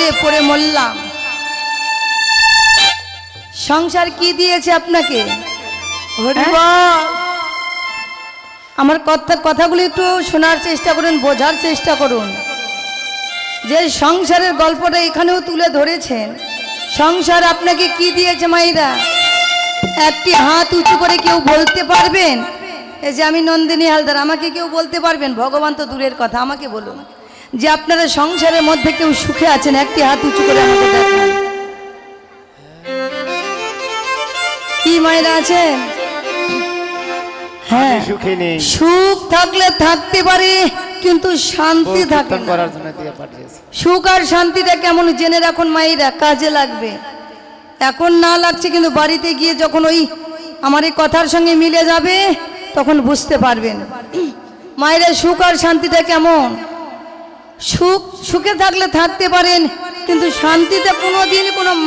বিপদে পড়ে মরলাম। সংসার কি দিয়েছে আপনাকে? আমার কথাগুলো একটু শোনার চেষ্টা করুন, বোঝার চেষ্টা করুন। যে সংসারের গল্পটা এখানেও তুলে ধরেছেন, সংসার আপনাকে কি দিয়েছে মাইরা? একটি হাত উঁচু করে কেউ বলতে পারবেন? এই যে আমি নন্দিনী হালদার, আমাকে কেউ বলতে পারবেন? ভগবান তো দূরের কথা, আমাকে বলুন যে আপনারা সংসারের মধ্যে কেউ সুখে আছেন? একটি হাত উঁচু করে আমাকে দেখান। কি মায়েরা আছেন? হ্যাঁ, সুখ থাকলে থাকতে পারে, কিন্তু শান্তি থাকে না। সুখ আর শান্তিটা কেমন জেনে রাখুন মায়েরা, কাজে লাগবে। এখন না লাগছে, কিন্তু বাড়িতে গিয়ে যখন ওই আমার এই কথার সঙ্গে মিলে যাবে তখন বুঝতে পারবেন মায়েরা সুখ আর শান্তিটা কেমন। সুখে থাকলে থাকতে পারেন, কিন্তু শান্তিতে কোনোদিন কোনো